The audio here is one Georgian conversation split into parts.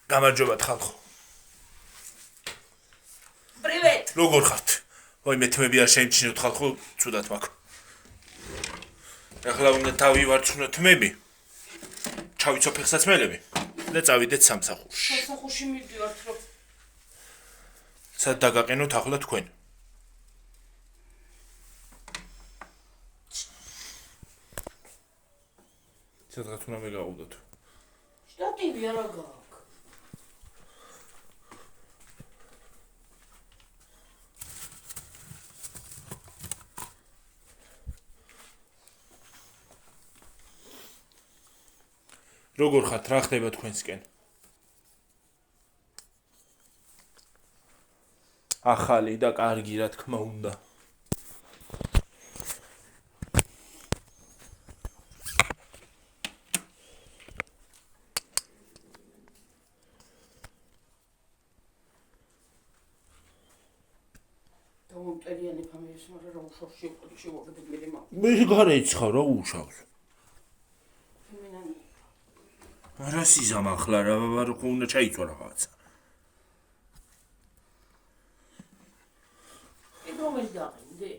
გამარჯობათ ხალხო. Привет. როგორ ხართ? ვაიმე თმები არ შეიმჩნევთ ხალხო, ცუდად მაქვს. ახლა უნდა დავივარცხნო თმები. ჩავიცო ფეხსაცმელები და წავიდეთ სამსახურში. სამსახურში მივდივართ რომ სად დაგაყენოთ ახლა თქვენ? სადღაც უნდა მეგაყუდოთ. შტატივი არა გაქვს. როგორ ხართ? რა ხდება თქვენსკენ? ახალი და კარგი რა თქმა უნდა. მომტერიანი ფამილიის მაგრამ რა უშავს შევაგდებ მე მაგ. მე გარეცხავ რა უშავს. ფემინანი. არა სიზამ ახლა რა უნდა ჩაიწვა რაღაცა. რომელი დაყენდი?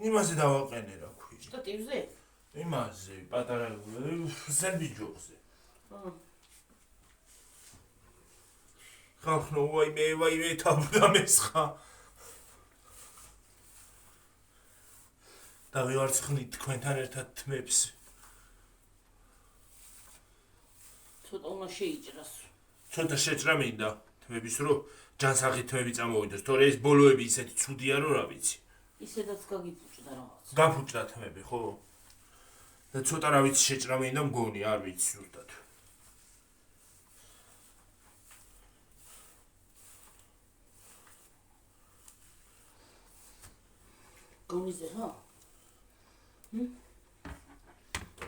იმაზე დავაყენე რა ქვია. შტატივზე? იმაზე, პატარა სენდვიჩზე. ხალხო, ვაიმე, თავდა მესხა. დავივარცხნით თქვენთან ერთად თმებს. ცოტა უნდა შეიჭრას. ცოტა შეჭრა მინდა თმების რო ჯანსაღი თმები წამოვიდოს, თორე ეს ბოლოები ისეთი ცუდია რომ რა ვიცი. ისედაც გაგიფუჭდა რაღაც. გაფუჭდა თმები, ხო? და ცოტა რა ვიცი შეჭრა მინდა მგონი, არ ვიცი ზუსტად. გონიზე რა?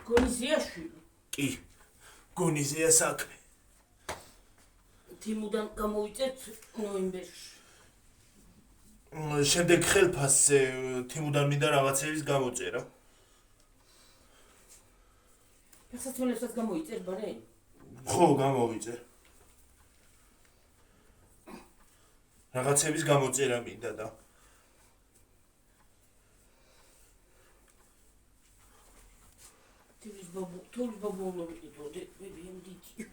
გონიზეა შვილი. კი. გონიზეა საქმე. თემუდან გამოვიწეთ ნოემბერში. შემდეგ ხელფასზე თემუდან მინდა რაღაცების გამოწერა. ფეხსაცმელებსაც გამოიწერ ბარე? ხო, გამოვიწერ. რაღაცების გამოწერა მინდა და თულის ბაბულობი დოდე მე დიდი.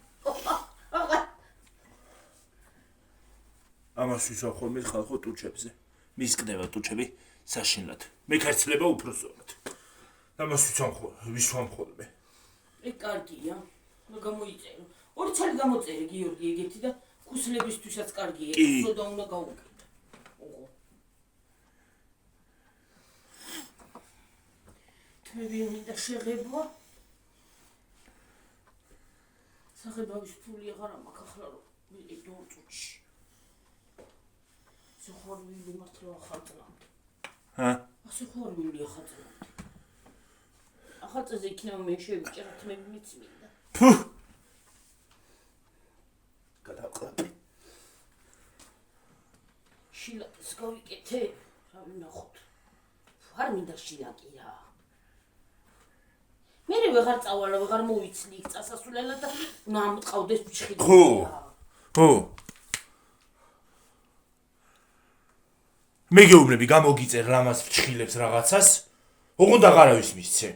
ამას ვისვა ხოლმე ხალხო ტუჩებზე. მისკდება ტუჩები საშინლად. მე ქართლება უფრო სწორად. ამას ვისვამ ხოლმე. ეგ კარგია. მე გამოიწერო. ორი ცალი გამოწერე გიორგი ეგეთი და ქუსლებისთვისაც კარგია. სოდა უნდა გავუკეთო. ოღო. თმები მინდა შეღებვა. საღებავის ფული აღარ მაქვს ახლა რომ მიყიდო წუთში. სიხორვილი მართლა ახალწლამდე. სიხორვილი ახალწლამდე. ახალწლზე იქნება მე შევიჭერა თმები მიწმინდა. გადაყრაპე. შილაკს გავიკეთე, რა ვნახოთ. არ მინდა შილაკი რა. მე ვეღარ წავალ, ვეღარ მოვიცლი იქ წასასვლელად და უნდა ამტყავდეს ფშხილი. ხო. მე გეუბნები გამოგიწერ ლამას ფშხილებს რაღაცას, ოღონდ აღარავის მისცე.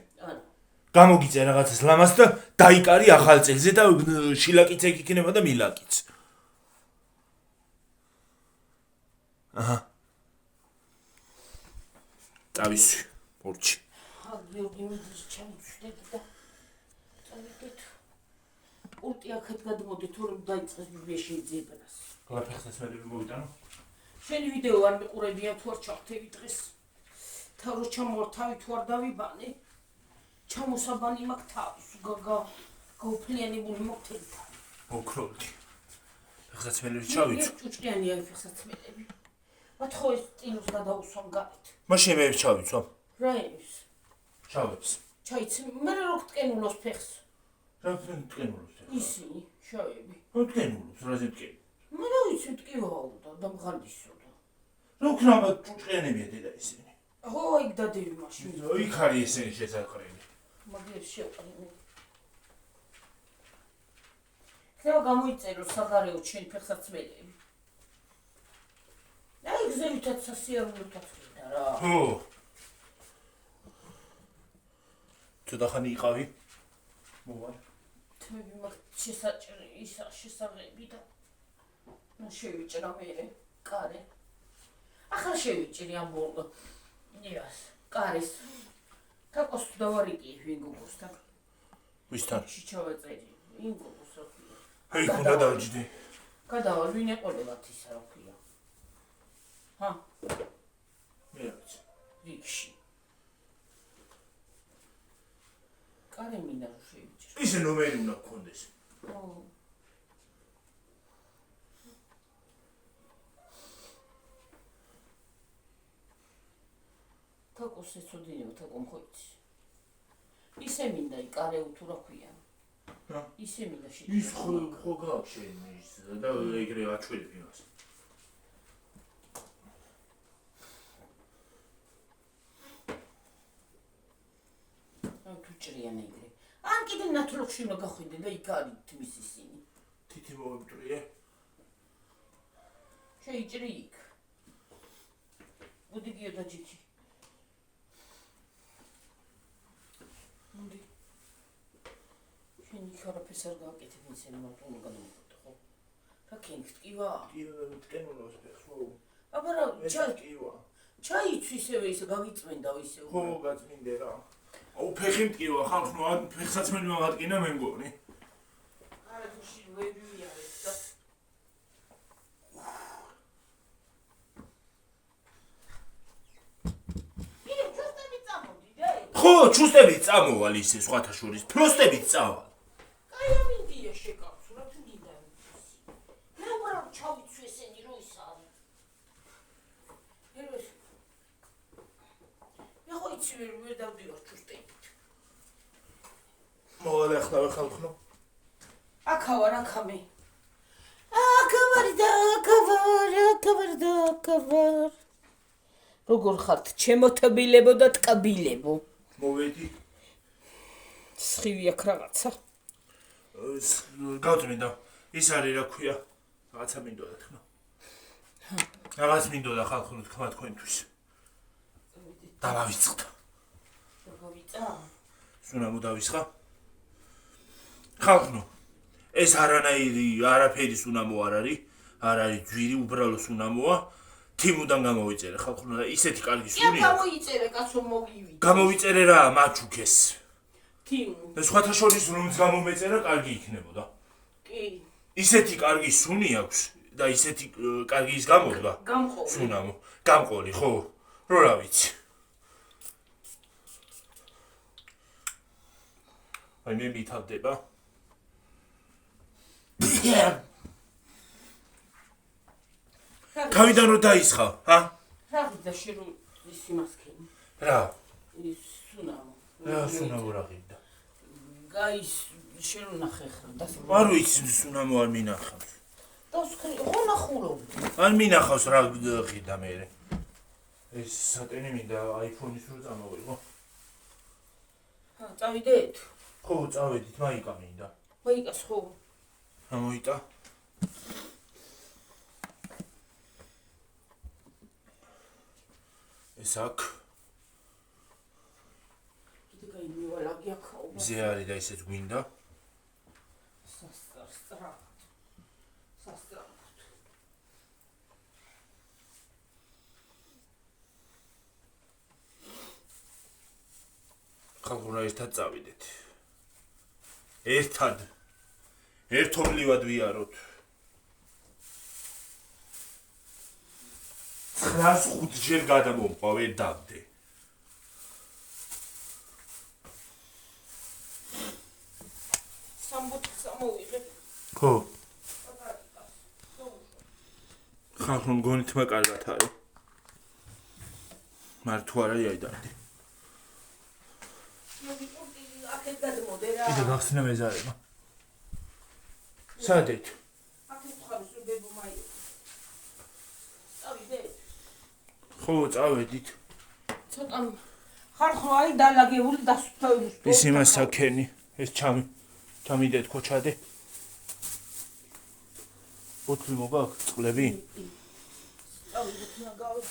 გამოგიწერ რაღაცას ლამას და დაიკარი ახალ წელზე და შილაკიც ეგ იქნება და მილაკიც. აჰა. წავისვი, ორჩი. გიორგი მიდის ჩამოჩდები და წავიდეთ. პულტი აქეთ გადმოდით, თორემ დაიწყეს ბიბიაში ძებნას. ყველა ფეხსაცმელები მოვიტანო. შენი ვიდეო არ მიყურებია თუ არ ჩავთევი დღეს. თავროს ჩამოვარ თავი თუ არ დავიბანე. ჩამოსაბანი მაქვს თავის. გაუფლიანებული მოხდები თავი. მოკროლდი. ფეხსაცმელები ჩავიცო. ჭუჭყიანია ფეხსაცმელები. მათ ხო ეს სტილოს გადაუსვამ გარეთ. მაშინ მე ჩავიცო. რა ის? ჩავებს. ჩაიცი, მე რა გტკენულოს ფეხს. რა გტკენულოს ფეხს? ისინი, შავები. რა გტკენულოს, რაზე ტკენი? მე რა ვიცი, ტკივაო და მღალისო და. რა ქნაბა ჭუჭყიანებია დედა ისინი. ხო, იქ დადები მაშინ. იქ არის ესენი შესაყრელი. მაგერ შევყრინე. თეო გამოიწერო საგარეო ჩვენ ფეხსაცმელები. აი გზევითაც სასიარულოთაც ხიდა რა. ხო. ცოტა ხანი იყავი. მოვა. თმები მაგ შესაჭრი ისა შესაძლებელი და შევიჭრა მე კარე. ახლა შევიჭრი ამ ბოლო. ნიას, კარის. თაკოს დავარიკი ვინგობოსთან. ვისთან? ჩავაწერი. ვინგობს რა ქვია. აი, უნდა დავჯდი. გადავალ ვინ ეყოლებათ ისა რა ქვია. ჰა. მე ვიცი. რიქში. კარე მინდა რომ შევიჭრა. ისე ნომერი უნდა გქონდეს. ო. თაკოს ეცოდინო თაკომ ხოიცი. ისე მინდა იკარე თუ რა ქვია. რა? ისე მინდა ის ხო გაქვს შენი ის და ეგრე აჩვენებ იმას. თუ ჭრიან ეგრე. ან კიდე ნათლოგში უნდა გახვიდე და იქ არის თმის ისინი. თითი მოვებტრიე. შეიჭრი იქ. უდიგიო და ჯიქი. შენ იქ არაფერს არ გააკეთებ ისინი მარტო უნდა გადმოვიდე ხო? რა კენგ ტკივა? ტკენულოს ხო. აბა რა ტკივა. ჩაიცვი ისევე ისე გაგიწმენდა ისე. ხო გაწმინდე რა. აუ ფეხი მტკივა ხალხო ფეხსაცმელი მაგატკინა მე მგონი. არა თუში ვებია ეს და ხო, ჩუსტებით წამოვალ ისე სხვათა შორის, ფლოსტებით წავალ. კაი ამინდია შეკავს, რა თუ გინდა ის. მე უბრალოდ ჩავიცვი ესენი რო ის არის. ერეს. მე ხო იცი ვერ დავდივარ ჩუსტებით. მოვალე ახლა ხალხო. აქავარ, აქამე. აქავარ და აქავარ. როგორ ხართ, ჩემოთბილებო და ტკბილებო? მოვედი. სხივი აქ რაღაცა. გავწმინდა. ის არის რა ქვია? რაღაცა მინდოდა თქმა. რაღაც მინდოდა ხალხო თქვა თქვენთვის. დავავიწყდა. გავიწა. სუნამო დავისხა. ხალხო ეს არაფერი სუნამო არ არის. არ არის ჯვირი, უბრალოდ სუნამოა. თიმუდან გამოვიწერე ხალხო და ისეთი კარგი სუნია. გამოვიწერე კაცო მოგივიდე. გამოვიწერე რა მაჩუქეს. თიმუ. და სხვათა შორის რომც გამომეწერა კარგი იქნებოდა. კი. ისეთი კარგი სუნი აქვს და ისეთი კარგი ის გამოდგა. გამყოლი. სუნამო, გამყოლი, ხო? რო რა ვიცი. აი მე მითავდება. თავიდან რო დაისხა, ჰა? რა გიდა შერო ის იმასქენი. რა? ის სუნამო. რა სუნამო რა გიდა? გაის შერო ნახე ხა და არ ვიცი სუნამო არ მინახავს. დასკრი ხო ნახურავდი. არ მინახავს რა გიდა მე. ეს სატენი მინდა iPhone-ის რო წამოვიღო. ჰა, წავიდეთ. ხო, წავედით, მაიკა მინდა. მაიკას ხო. ამოიტა. ეს აქ კიდე გაი მივალაგი აქაო. ზე არის და ისეც გვინდა. სასტრაფად. ხალხო რა ერთად წავიდეთ. ერთად. ერთობლივად ვიაროთ. 905 ჯერ გადამოვყვა ვერ დავდე. სამბუთი სამოვიღე. ხო. ხალხო მგონი თმა კარგად არის. მაგრამ თუ არ არის აიდარდი. აქეთ გადმოდე რა. კიდე გახსნა მეზარება. სადეთ? აქეთ ხარს ბებო მაი. წავიდეთ. ხო, წავედით. ცოტა ხარხო აი დალაგებული დასუფთავებს. ის იმას საქენი, ეს ჩამიდეთ ქოჩადე. ბოთლი მოგაქვს წყლები? წავიდეთ ნაგავი.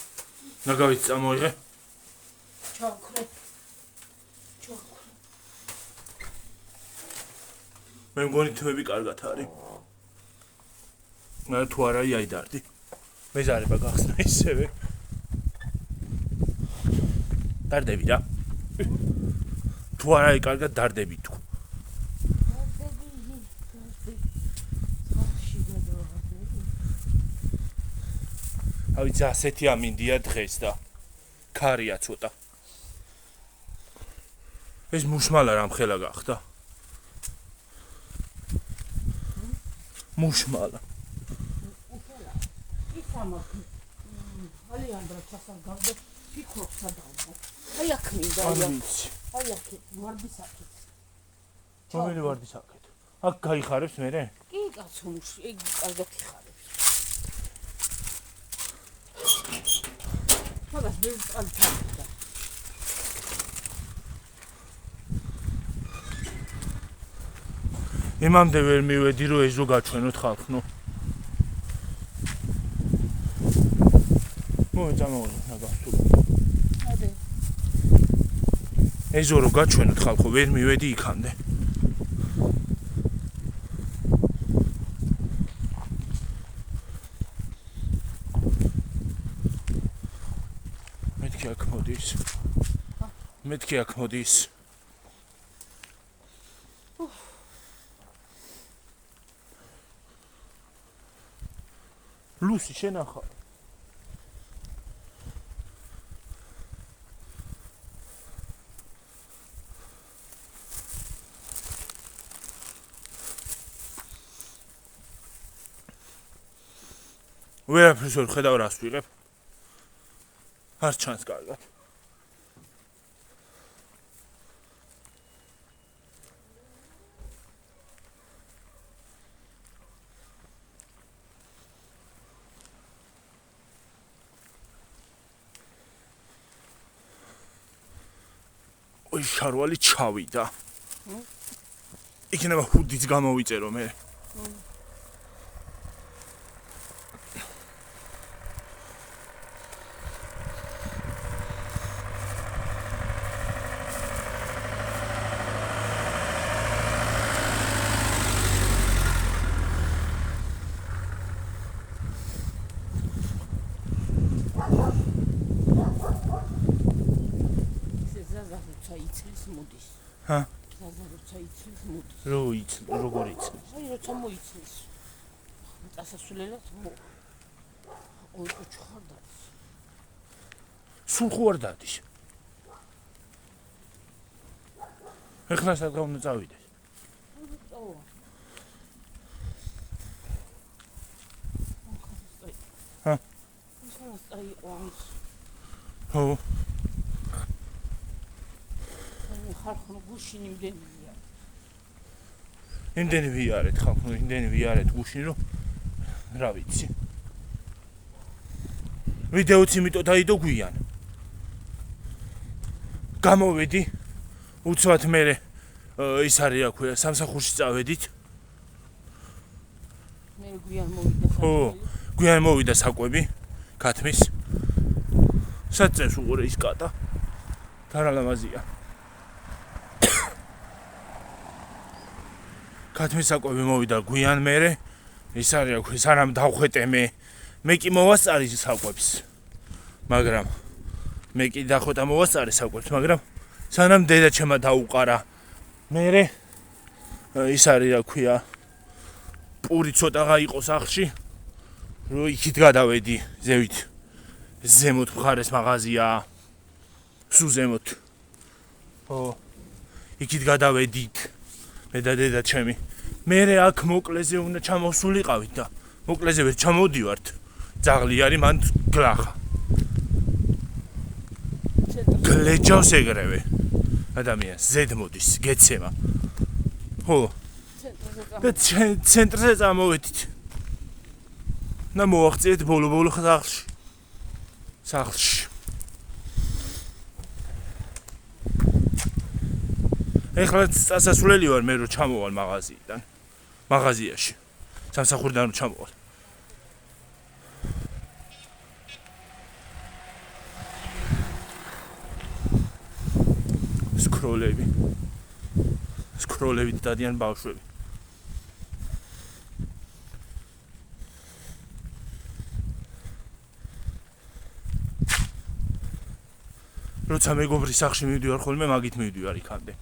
ნაგავით წამოიღე. ჩავქრე. მე მგონი თვები კარგად არის. მე თუ არა იაიდარდი. მეზარება გახსნა ისევე. დარდები რა. თუ არა კარგად დარდები თუ. ავიც ასეთი ამინდია დღეს და ქარია ცოტა. ეს მუშმალა რამ ხელა გახდა? მუშმალა. ალიანდრა ჩასაგავდა ფიქრობს სადავდა. აი აქ მინდა. აი აქ ვარდის აქეთ. რომელი ვარდის აქეთ? აქ გაიხარებს მერე? კი კაცო, ეგ კარგად იხარებს. მაგას მე წალთანდა. იმამდე ვერ მივედი რომ ეს რო გაჩვენოთ ხალხნო. მოეწამოდი ნაგავსო. ადე. ეს რო გაჩვენოთ ხალხო ვერ მივედი იქამდე. მეთქი აქ მოდის. მეთქი აქ მოდის. ლუსი შენახა. ვერაფერს ვერ ხედავ რას ვიღებ. არ ჩანს კარგად. ой შარვალი ჩავიდა. იქნება ჰუდიც გამოვიწერო მე. ჰა? ზაზაროცა იცის მოდის. როგორ იცის? აი როცა მოიცის. დასასრულებლად ოჩხარდა. სულ ხო არ დადის. ეხლა სადღა უნდა წავიდეს. ჰა? ხო. ხალხო გუშინ იმდენია. იმდენი ვიარეთ ხალხო, იმდენი ვიარეთ გუშინ რომ რა ვიცი. ვიდეოც იმიტომ დაიდო გვიან. გამოვედი. უცბად მე ის არის რა ქვია, სამსახურში წავედით. მე გვიან მოვიდა. ხო, გვიან მოვიდა საკვები ქათმის. საწევს უყურე ის კატა. თარალამაზია. ქათმის საკვები მოვიდა გვიან მერე. ის არის რა ქვია, სანამ დავხვეტე მე კი მოვასწარი საკვებს. მაგრამ მე კი დახვეთა მოვასწარი საკვებს, მაგრამ სანამ დედა ჩემა დაუყარა მერე ის არის რა ქვია, პური ცოტა გაიყო სახლში, რომ იქით გადავედი ზევით. ზემოთ მხარეს მაღაზია. სულ ზემოთ. ხო. იქით გადავედით. მე და დედა ჩემი. მერე აქ მოკლეზე უნდა ჩამოვსულიყავით და მოკლეზე ვერ ჩამოვდივართ. ძაღლი არის მან გლახა. გლეჯავს ეგრევე. ადამიანს ზედ მოდის, გეცემა. ხო. და ცენტრზე წამოვედით. და მოვაღწიეთ ბოლო სახლში. ეხლა წასასვლელი ვარ მე რომ ჩამოვალ მაღაზიაში. სამსახურიდან რომ ჩამოვალ. სკროლები. სკროლებით დადიან ბავშვები. როცა მეგობრის სახლში მივდივარ ხოლმე, მაგით მივდივარ იქამდე.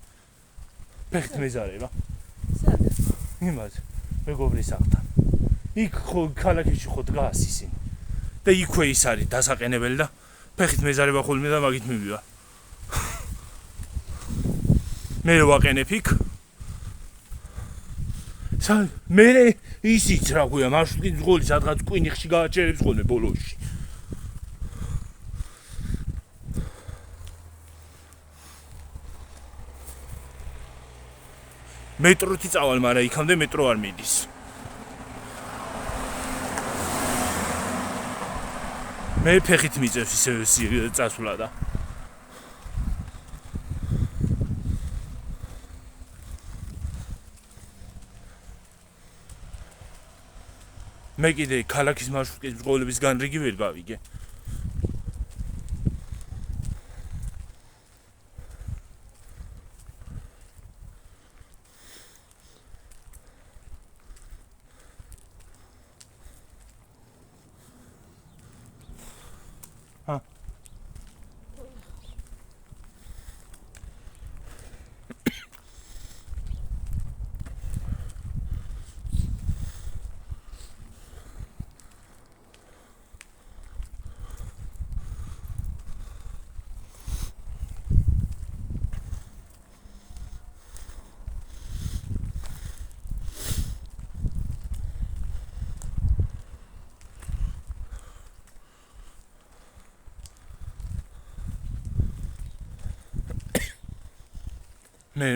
ფეხით მეზარება. სადა? იმაზე, მეგობრის სახლთან. იქ ხო ქალაქში ხო დგას ისინი. და იქვე ის არის დასაყენებელი და ფეხით მეზარება ხოლმე და მაგით მივდივარ. მე ვაყენებ იქ. მე ისიც რა ქვია, მარშრუტის ძღოლი სადღაც კვინიხში გააჩერებს ხოლმე ბოლოში. მეტროთი წავალ, მაგრამ იქამდე მეტრო არ მიდის. მე ფეხით მიწევს ისე წასვლა და მე კიდე ქალაქის მარშრუტის ძღოლებისგან რიგი ვერ გავიგე.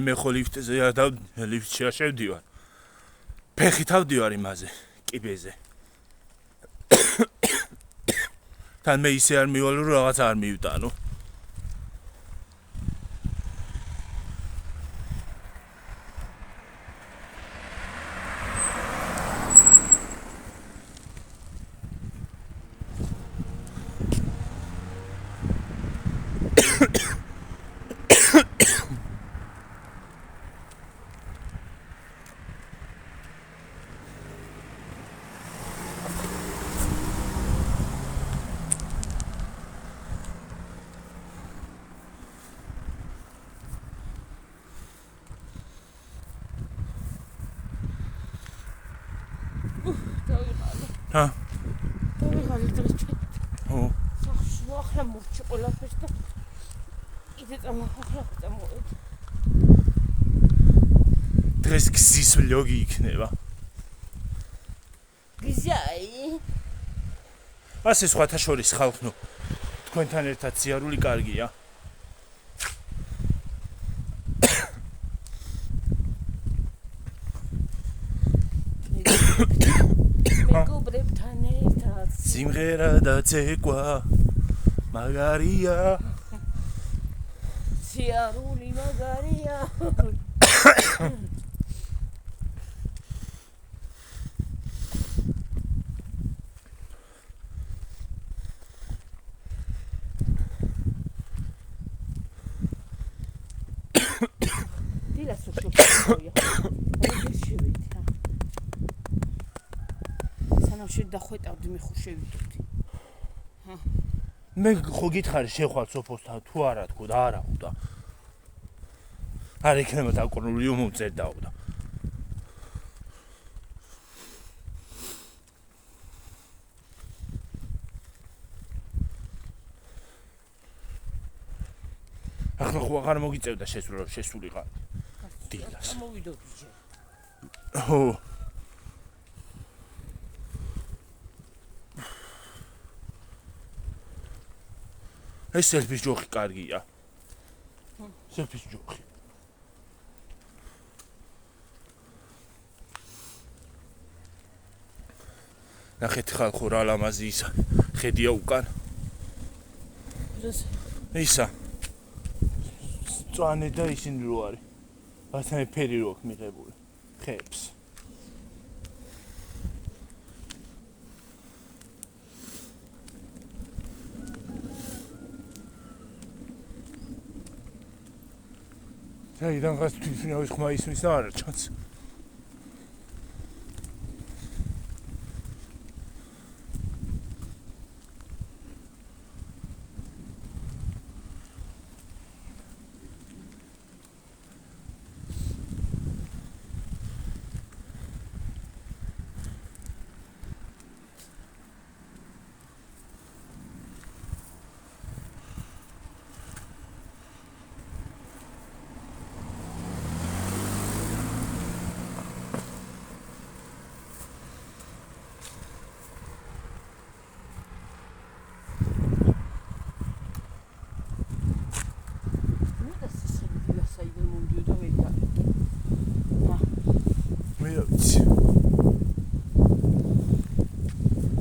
მე ხო ლიფტზე და ლიფტში არ შევდივარ. ფეხით ავდივარ იმაზე, კიბეზე. თან მე ისე არ მივალ რომ რაღაც არ მივტანო. და ვიღალი დღეს სახლში ახლა მოვჭი ყველაფერს და კიდე წამოვედი. დღეს გზის ვლოგი იქნება. გზაი? ასე სხვათა შორის ხალხო, თქვენთან ერთად სიარული კარგია. მეგობრებთან ერთად სიმღერა და ცეკვა მაგარია. სიარული მაგარია. დილას უშვებია. დახვეტავდი მე ხო შევიდოდი. მე ხო გითხარი შეხვალ სოფოსთან თუ არა თქო და არა ხვდა. არ იქნება დაკრული მომწერდაო და. ახლა ხო აღარ მოგიწევდა შესულიყარ. დილას. მოვიდოდი ჯერ. ო ეს სელფის ჯოხი კარგია. სელფის ჯოხი. ნახეთ ხალხო რა ლამაზი ისა. ხედია უკან. ისა. წვანე და ისინი რო არის. ასეთი ფერი რო აქვს მიღებული. ხებს. საიდან გას თვითმფრინავის ხმა ისმის და არა ჩანს.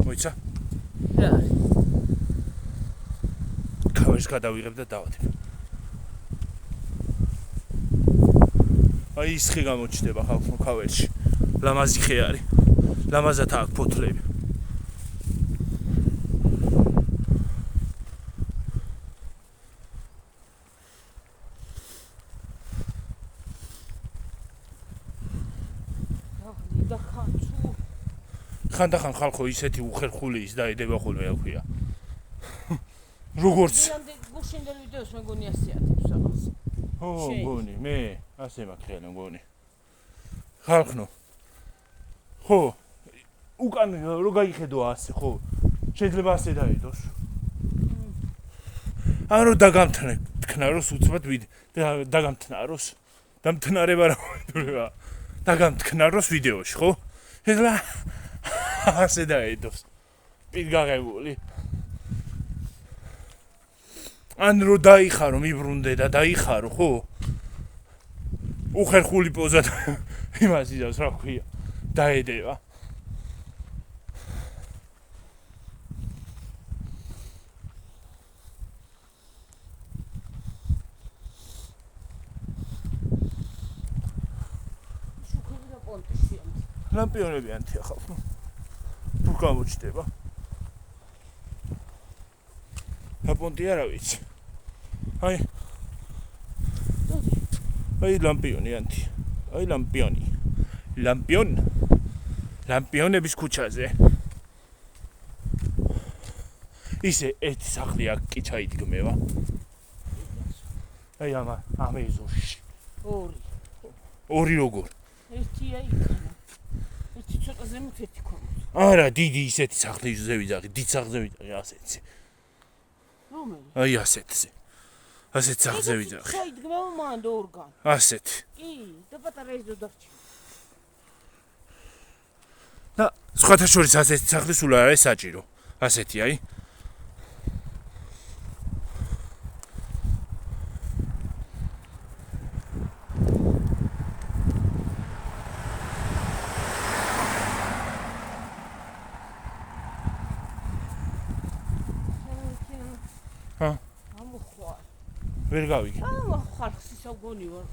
მოიცა? რა? კავერს გადავიღებ და დავადებ. აი ის ხე გამოჩნდება ხალხო კავერში. ლამაზი ხე არის. ლამაზად აქვს ფოთლები. ხანდახან ხალხო ისეთი უხერხული ის დაედება ხოლმე აქვია. როგორც გუშინდელ ვიდეოს მეგონი ასე ატებს რაღაც. ო, მგონი, მე ასე მაქვს მგონი. ხალხო. ხო. უკან რო გაიხედო ასე, ხო? შეიძლება ასე დაედოს. არო დაგამთნაროს უცბად დაგამთნაროს. დამთნარება რა ვიტყვება. დაგამთნაროს ვიდეოში, ხო? ეხლა ასე დაედოს. პირგაღებული. ან რო დაიხარო, მიბრუნდე და დაიხარო, ხო? უხერხული პოზა იმას იზავს, რა ქვია, დაედება. ლამპიონები ანთია ხალხო. თუ გამოჩნდება. აპონტი არა ვიცი. აი ლამპიონი ანთია. აი ლამპიონი. ლამპიონების ქუჩაზე. ისე ერთი სახლი აქ კი ჩაიდგმევა. აი ამ ეზოში. ორი როგორ? ერთი აი იქანა. ერთი ცოტა ზემოთ ერთი ქვემოთ. არა, დიდი ისეთი სახლზე ვიძაღი, დიდ სახლზე ვიძაღი ასეთზე. რომელი? აი ასეთზე. ასეთ სახლზე ვიძაღი. ჩაიდგმევა მანდ ორგან. ასეთ. კი, და პატარა ეზო დარჩა. და სხვათა შორის ასეთი სახლი სულ არ არის საჭირო. ასეთი აი. ვერ გავიგე. ხალხს ისა გონი ვარ.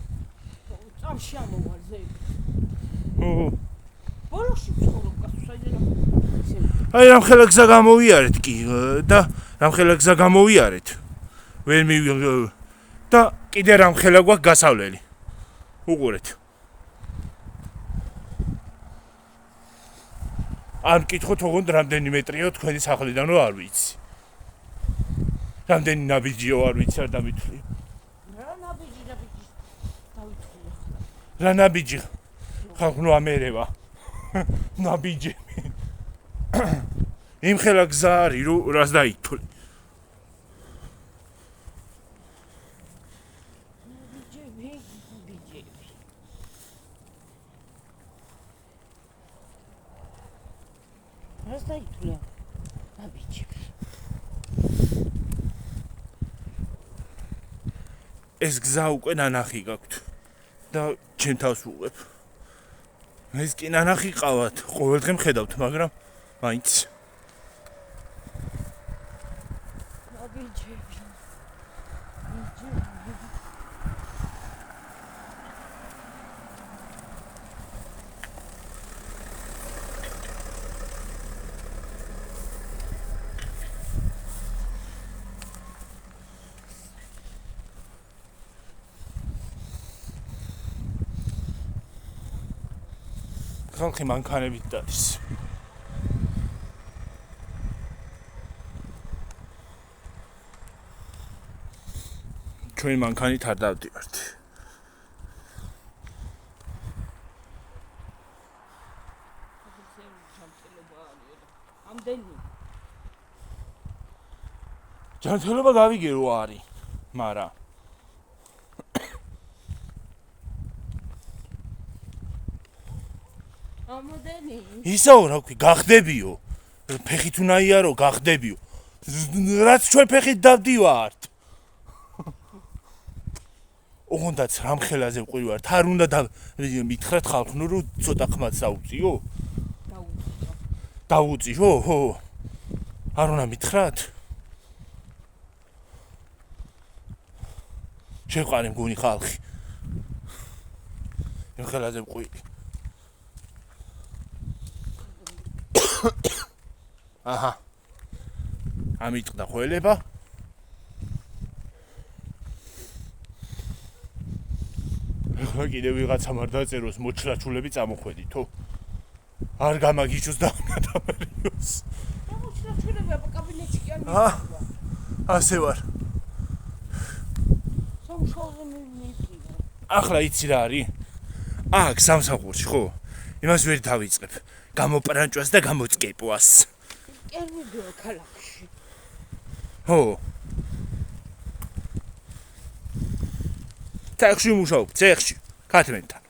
წამში ამოვალ ზეი. ბოლოში ვცხოვრობ კაცსაიდან. აი რამხელა გზა გამოვიარეთ კი და რამხელა გზა გამოვიარეთ. ვერ და კიდე რამხელა გვაქვს გასავლელი. უყურეთ. არ მკითხოთ ოღონდ რამდენი მეტრიო თქვენი სახლიდან რო არ ვიცი. რამდენი ნაბიჯიო არ ვიცი არ დამითვლი. რა ნაბიჯი დავითვლი ახლა. რა ნაბიჯი? ხალხო ამერევა. ნაბიჯი. იმ ხელა გზა არის რო რას დაითვლი. ნაბიჯები. რას დაითვლი? ნაბიჯები. ეს გზა უკვე ნანახი გაქვთ და ჩემ თავს უღებ. ეს კი ნანახი ყავათ, ყოველდღე მხედავთ, მაგრამ მაინც ხალხი მანქანებით დადის. ჩვენ მანქანით არ დავდივართ. ამდენი ჯანმრთელობა გავიგე რო არის, მაგრამ ამდენი ისაო რა ვქვი, გახდებიო. ფეხით უნდა იარო, გახდებიო. რაც ჩვენ ფეხით დავდივართ. ოღონდაც რამ ხელაზე ვყვივართ, არ უნდა მითხრათ ხალხნო რომ ცოტა ხმაც დაუწიო? დაუწიო? ხო. არ უნდა მითხრათ? შეყარე მგონი ხალხი. იმ ხელაზე ვყვივი. აჰა. ამიტყდა ხველება. ახლა კიდე ვიღაცამ არ დაწეროს მოჩლაჩულები წამოხვედითო. არ გამაგიჩოს და გადამერიოს. მოჩლაჩულები აბა კაბინეტში კი არ აა ასე ვარ. სამშობლო მივიღე. ახლა იცი რა არის? აქ სამსახურში ხო? იმას ვერ დავიწყებ. გამოპრანჭვას და გამოწკეპვას. კერმიდო ქალაქში. ხო. ცეხში მუშაობ, ცეხში. ქათმენთან.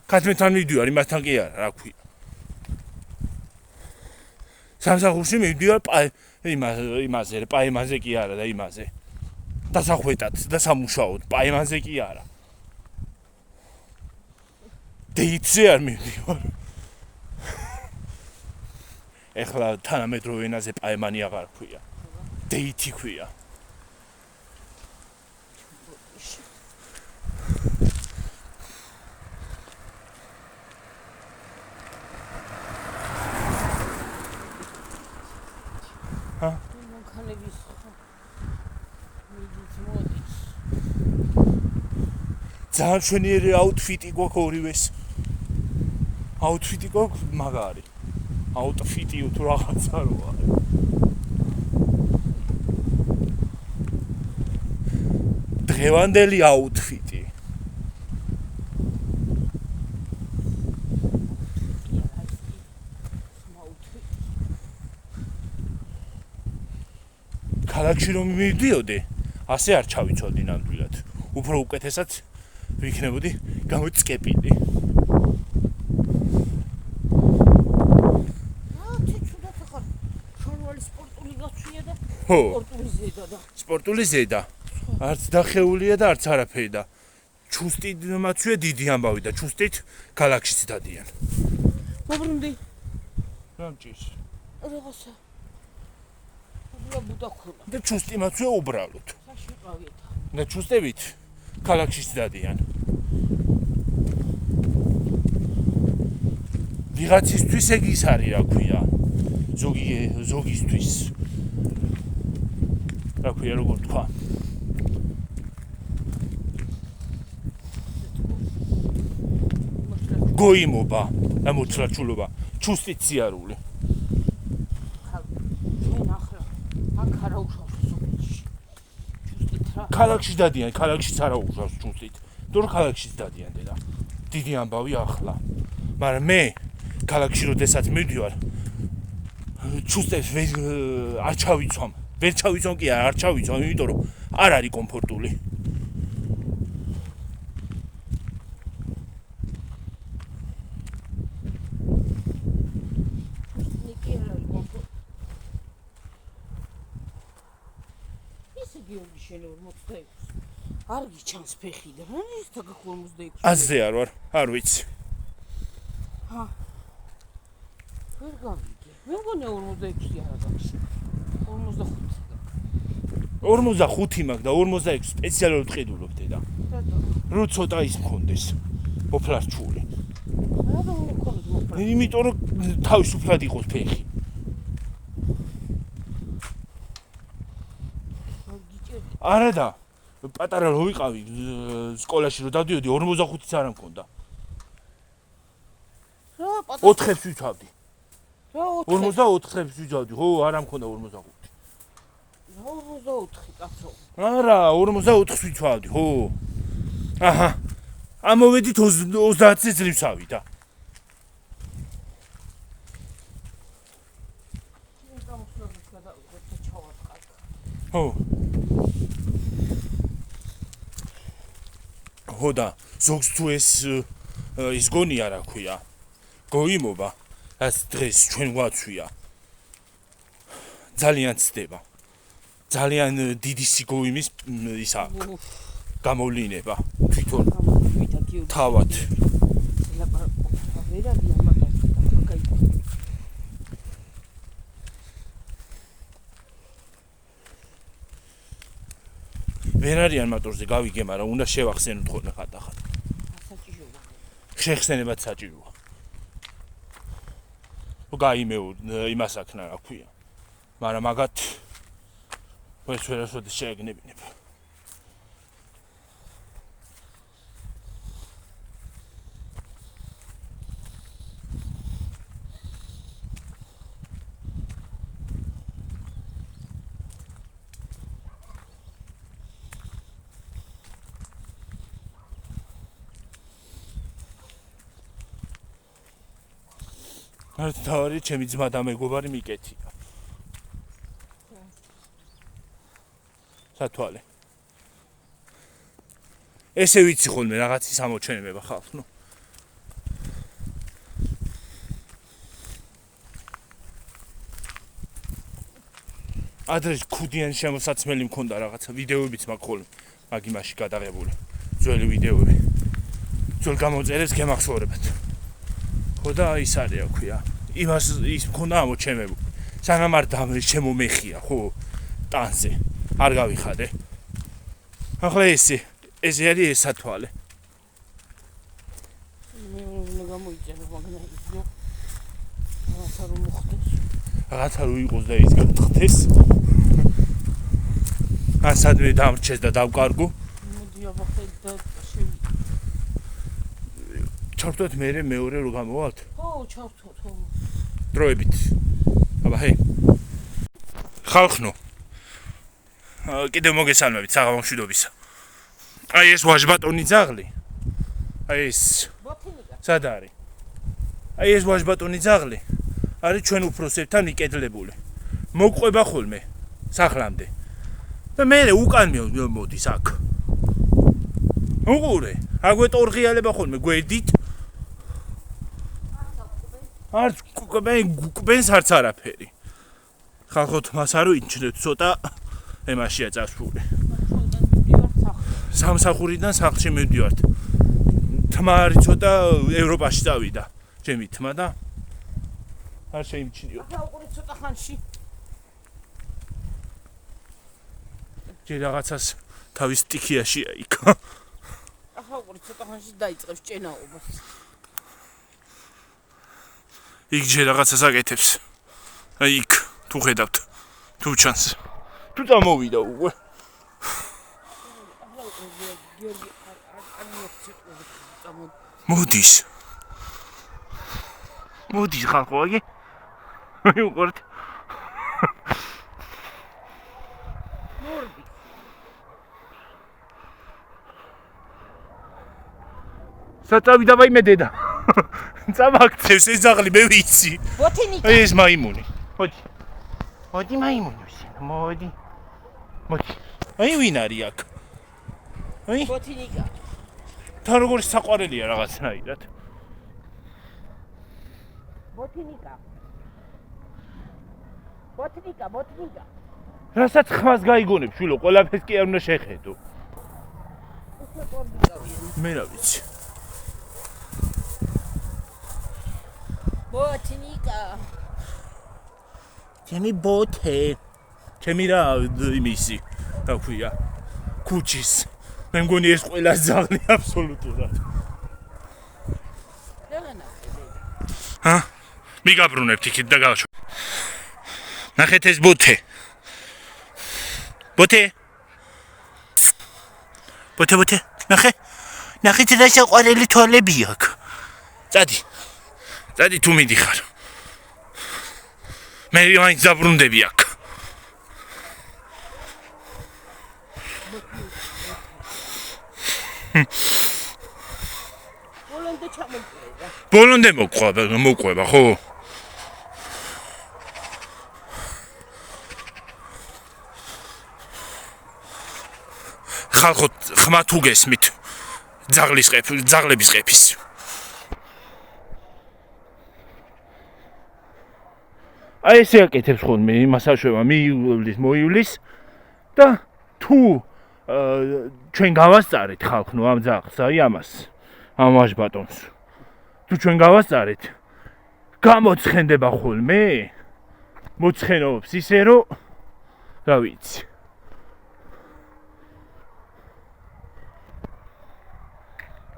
ქათმენთან მივდივარ, იმასთან კი არა, რა ქვია. სამსახურში მივდივარ იმაზე, პაემაზე კი არა და იმაზე. დასახვეტად და სამუშაოდ, პაემაზე კი არა. დეიცზე არ მივდივარ. ეხლა თანამედროვე ენაზე პაემანი აღარ ქვია. დეითი ქვია. მანქანების მიდიც მოდის. ძალიან შვენიერი აუთფიტი გვაქვს ორივეს. აუთფიტი გვაქვს მაგარი. აუთფიტი თუ რაღაცა რო არის. დღევანდელი აუთფიტი. ქალაქში რომ მივდიოდე, ასე არ ჩავიცვალდი ნამდვილად. უფრო უკეთესად ვიქნებოდი გამოწკეპილი. ხო, სპორტული ზედა. არც დახეულია და არც არაფერი და ჩუსტით მაცვია დიდი ამბავი და ჩუსტით ქალაქშიც დადიან. მობრუნდი. რამჭის. რაღაცა. ბუდა ხონა. და ჩუსტი მაცვია უბრალოდ. საშიყავით. და ჩუსტებით ქალაქშიც დადიან. ვიღაცისთვის ეგ ის არის, რა ქვია. ზოგისთვის. რა ქვია, როგორ თქვა? გოიმობა და მოჩლაჩულობა, ჩუსტით სიარული. ქალაქში დადიან, ქალაქშიც არა უშვავს ჩუსტით. დრო ქალაქშიც დადიან და დიდი ამბავი ახლა. მაგრამ მე ქალაქში როდესაც მივდივარ, ჩუსტებს არ ჩავიცვამ. ვერ ჩავიცვამ კი არ ჩავიცვამ, იმიტომ რომ არ არის კომფორტული. არ გიჩანს ფეხი და რა ის თაგა 46. აზზე არ ვარ, არ ვიცი. ჰა. ვერ გავიგე. მე მგონია 46 არა გახსნა. 45. 45 მაქვს და 46 სპეციალურად ყიდულობ დედა. რო ცოტა ის მქონდეს. ოფლარჩული. რა მქონდეს მოფლარჩული? იმიტომ რომ თავისუფლად იყოს ფეხი. არა და პატარა რო ვიყავი სკოლაში რო დავდიოდი 45-იც არ მქონდა. რა 4-ებს ვიცავდი. რა 44 წლებს ვიძავდი, ხო, არ ამქონდა 45. 44 კაცო. არა, 44-ს ვიცავდი, ხო. აჰა. ამოვედით 30 წლებს ავიდა. ხო. ხო და ზოგს თუ ის გონია რა ქვია. გოიმობა. რაც დღეს ჩვენ გვაცვია. ძალიან ცდება. ძალიან დიდი სიგოიმის ისა გამოვლინება თვითონ თავად. ვერ არიან მატორზე გავიგე, მაგრამ უნდა შევახსენოთ ხოლმე ხანდახან. საჭიროა. შეხსენებად საჭიროა. გაიმეო იმას აქნა რა ქვია. მაგრამ მაგათ ეს ვერასოდეს შეეგნებინება. თავი ჩემი ძმა და მეგობარი მიკეთია. სათვალე. ესე ვიცი ხოლმე რაღაცის ამოჩენება ხალხ, ნუ. ადრე ქუდიანი შემოსაცმელი მქონდა რაღაცა ვიდეოებიც მაქვს ხოლმე, მაგ იმაში გადაღებული. ძველი ვიდეოები. ძველ გამოწერებს გემახსოვრებათ. ხო და ის არის რა ქვია. იმას ის მქონდა ამოჩემებული. სანამ არ შემომეხია, ხო, ტანზე. არ გავიხადე. ახლა ესე არის ეს სათვალე. მე უნდა გამოიწერო მაგნაირო. რაღაცა რომ მოხდეს. რაღაცა რო იყოს და ის გახდეს. ასადმე დამრჩეს და დავკარგო. მოდი აბახე და ჩავთვათ მე მეორე რო გამოვალთ? ხო, ჩავთვათ, ხო. დროებით. აბა ჰეი. ხალხნო. კიდევ მოგესალმებით საღამოშვიდობისა. აი ეს ვაჟბატონი ძაღლი. აი ეს ბოთინიკა. სად არის? აი ეს ვაჟბატონი ძაღლი არის ჩვენ უფროსებთან იკედლებული. მოგყვება ხოლმე სახლამდე. და მე უკან მოდის აქ. უყურე, აგვე ტორღიალება ხოლმე გვერდით. არც გუკბენს არც არაფერი. ხალხოთ მას არ ვინჩნევთ ცოტა ემაშია წასული. სამსახურიდან სახლში მივდივართ. თმა არის ცოტა ევროპაში წავიდა. ჩემი თმა და არ შეიმჩნიო. ახლა უყურე ცოტა ხანში. ჯერ რაღაცას თავის სტიქიაშია იქ. ახლა უყურე ცოტა ხანში დაიწყებს ჭენაობას. იქ ჯერ რაღაცას აკეთებს. აი იქ თუ ხედავთ. თუ ჩანს. თუ წამოვიდა უკვე. მოდის. მოდის ხალხო აგი. აი უყურეთ. მორდი. საწავიდა ვაიმე დედა. წამაქცევს ეს ძაღლი მე ვიცი. ბოთინიკა. აი ეს მაიმუნი. მოდი. მოდი მაიმუნი ვსენ. მოდი. მოდი. აი ვინ არის აქ? აი ბოთინიკა. თან როგორი საყვარელია რაღაცნაირად. ბოთინიკა. ბოთინიკა, ბოთინიკა. რასაც ხმას გაიგონებ, შვილო, ყველაფერს კი არ უნდა შეხედო. ესე ყორდი გავიენ. მე რა ვიცი. ბოთინიკა. ჩემი ბოთე. ჩემი რა იმისი, რა ქვია, ქუჩის. მე მგონი ეს ყველა ძაღლი აბსოლუტურად. დაგანა. ჰა? მიგაბრუნებთ იქით და გავშო. ნახეთ ეს ბოთე. ბოთე. ბოთე, ბოთე. ნახე. ნახეთ რა საყვარელი თვალები აქვს. წადი. წადი თუ მიდიხარ. მე მაინც დაბრუნდები აქ. ბოლომდე ჩამოყვება. ბოლომდე მოყვება, ხო? ხალხო ხმა თუ გესმით ძაღლების ყეფის. აი ესე აკეთებს ხოლმე იმას აშვება მოივლის და თუ ჩვენ გავასწარეთ ხალხო ამ ძაღლს აი ამას ამ ვაჟბატონს თუ ჩვენ გავასწარეთ გამოცხენდება ხოლმე მოცხენობს ისე რომ რა ვიცი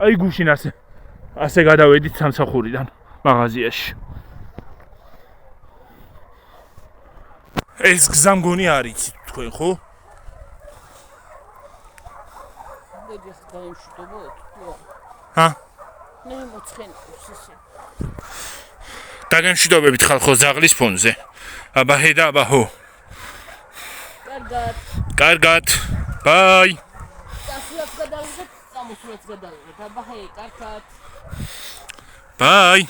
აი გუშინ ასე გადავედით სამსახურიდან მაღაზიაში ეს გზა მგონი არ იცით თქვენ ხო? ჰა? მე მოცხენებს ისე. დაგემშვიდობებით ხალხო ზაღლის ფონზე. აბა ჰე და აბა ჰო. კარგად. ბაი. დასულაც გადავიდეთ, წამოსულაც გადავიდეთ. აბა ჰე, კარგად. ბაი.